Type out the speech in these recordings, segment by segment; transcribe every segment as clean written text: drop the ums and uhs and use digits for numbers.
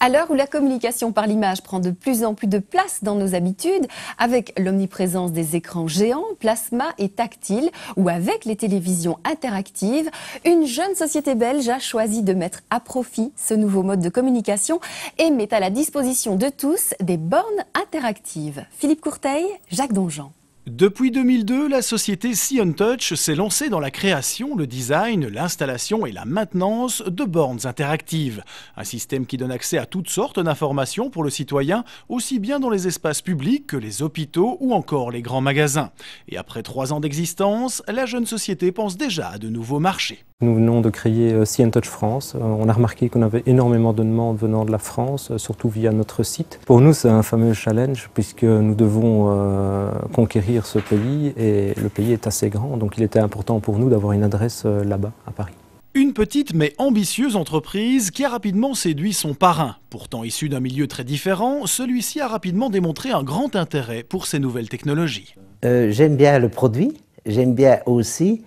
À l'heure où la communication par l'image prend de plus en plus de place dans nos habitudes, avec l'omniprésence des écrans géants, plasma et tactiles, ou avec les télévisions interactives, une jeune société belge a choisi de mettre à profit ce nouveau mode de communication et met à la disposition de tous des bornes interactives. Philippe Courteil, Jacques Donjean. Depuis 2002, la société Sion Touch s'est lancée dans la création, le design, l'installation et la maintenance de bornes interactives. Un système qui donne accès à toutes sortes d'informations pour le citoyen, aussi bien dans les espaces publics que les hôpitaux ou encore les grands magasins. Et après 3 ans d'existence, la jeune société pense déjà à de nouveaux marchés. Nous venons de créer Sion Touch France. On a remarqué qu'on avait énormément de demandes venant de la France, surtout via notre site. Pour nous, c'est un fameux challenge puisque nous devons conquérir ce pays et le pays est assez grand. Donc il était important pour nous d'avoir une adresse là-bas, à Paris. Une petite mais ambitieuse entreprise qui a rapidement séduit son parrain. Pourtant issu d'un milieu très différent, celui-ci a rapidement démontré un grand intérêt pour ces nouvelles technologies. J'aime bien le produit, j'aime bien aussi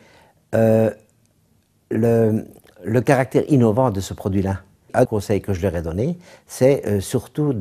le caractère innovant de ce produit-là. Un conseil que je leur ai donné, c'est surtout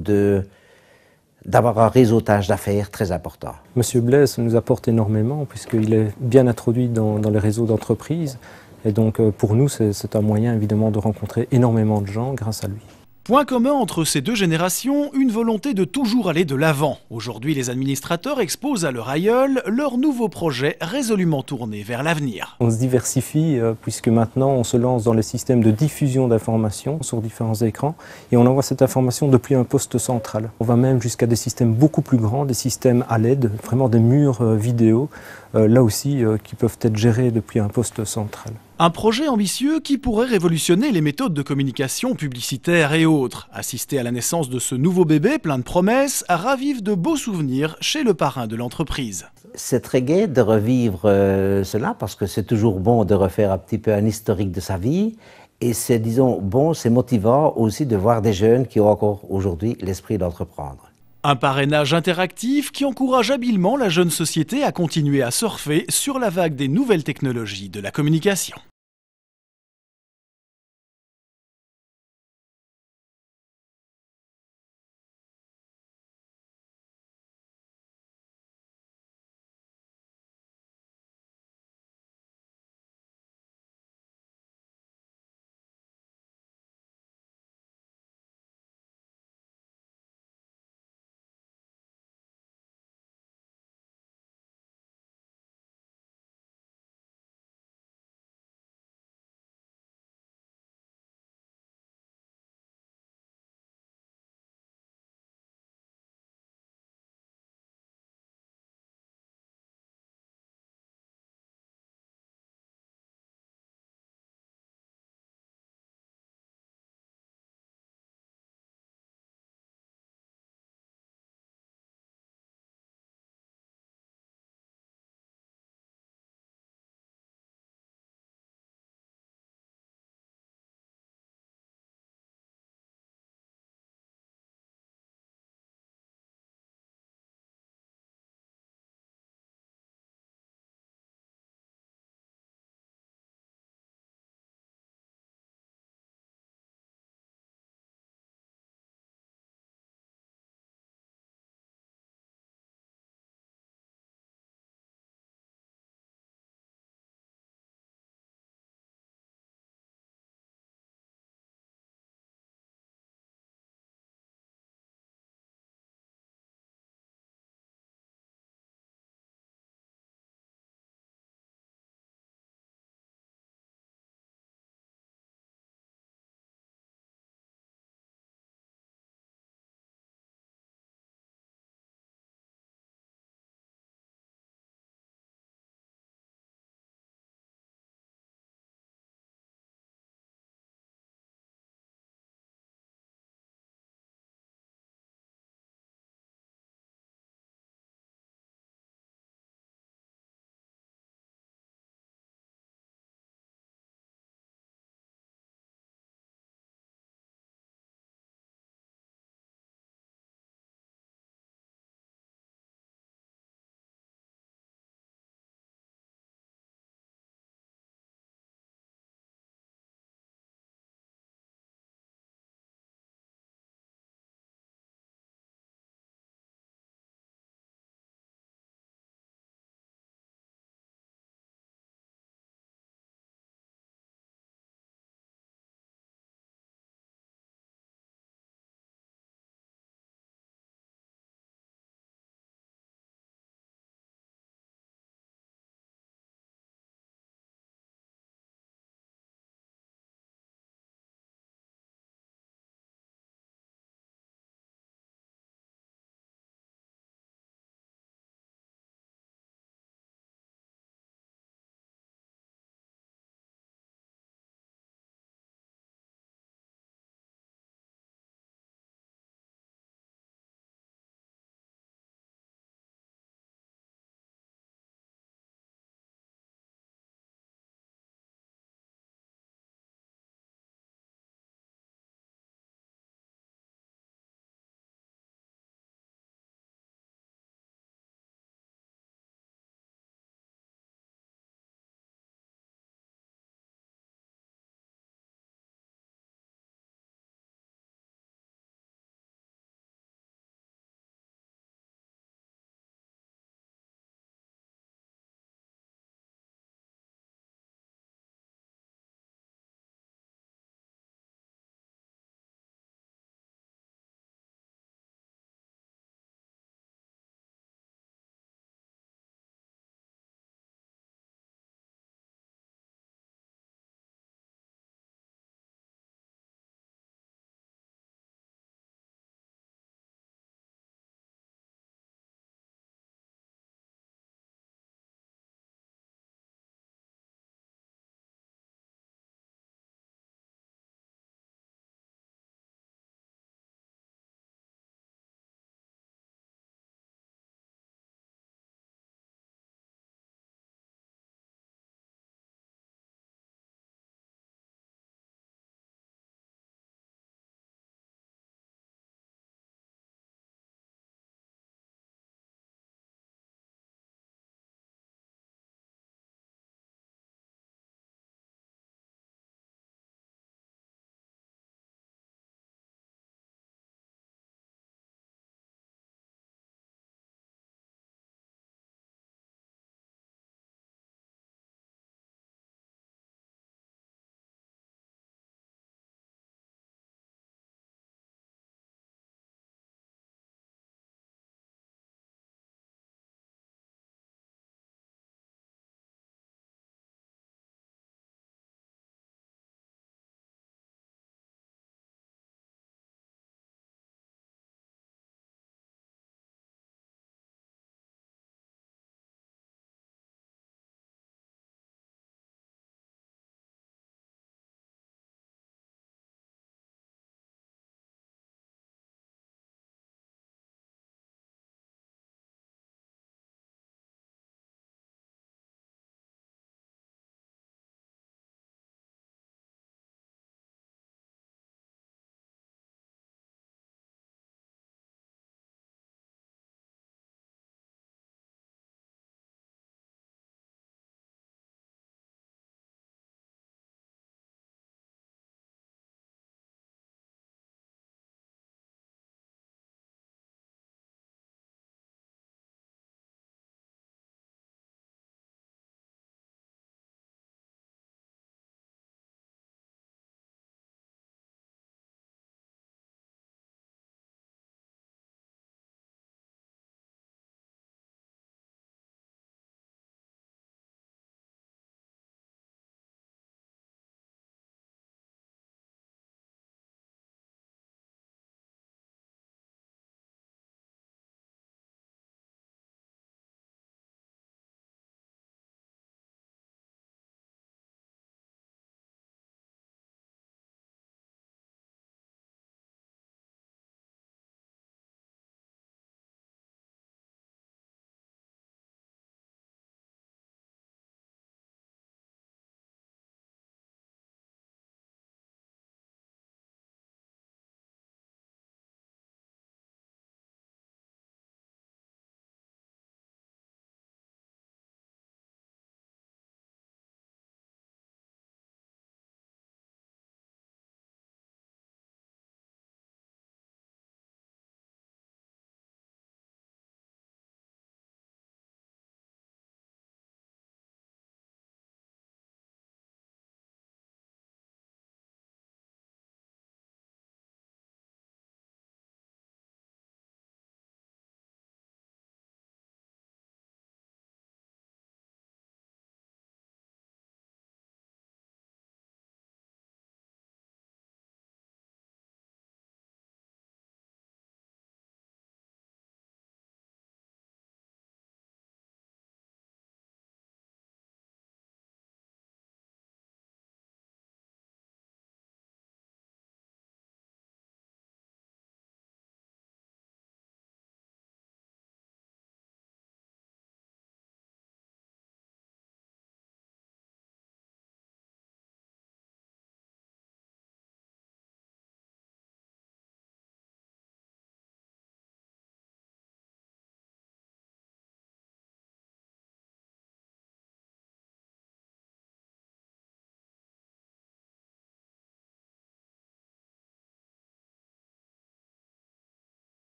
d'avoir un réseautage d'affaires très important. Monsieur Blaise nous apporte énormément puisqu'il est bien introduit dans les réseaux d'entreprises. Et donc pour nous, c'est un moyen évidemment de rencontrer énormément de gens grâce à lui. Point commun entre ces deux générations, une volonté de toujours aller de l'avant. Aujourd'hui, les administrateurs exposent à leur aïeul leurs nouveaux projets résolument tournés vers l'avenir. On se diversifie puisque maintenant on se lance dans les systèmes de diffusion d'informations sur différents écrans et on envoie cette information depuis un poste central. On va même jusqu'à des systèmes beaucoup plus grands, des systèmes à LED, vraiment des murs vidéo, là aussi qui peuvent être gérés depuis un poste central. Un projet ambitieux qui pourrait révolutionner les méthodes de communication publicitaire et autres. Assister à la naissance de ce nouveau bébé plein de promesses ravive de beaux souvenirs chez le parrain de l'entreprise. C'est très gai de revivre cela parce que c'est toujours bon de refaire un petit peu un historique de sa vie. Et c'est, disons, bon, c'est motivant aussi de voir des jeunes qui ont encore aujourd'hui l'esprit d'entreprendre. Un parrainage interactif qui encourage habilement la jeune société à continuer à surfer sur la vague des nouvelles technologies de la communication.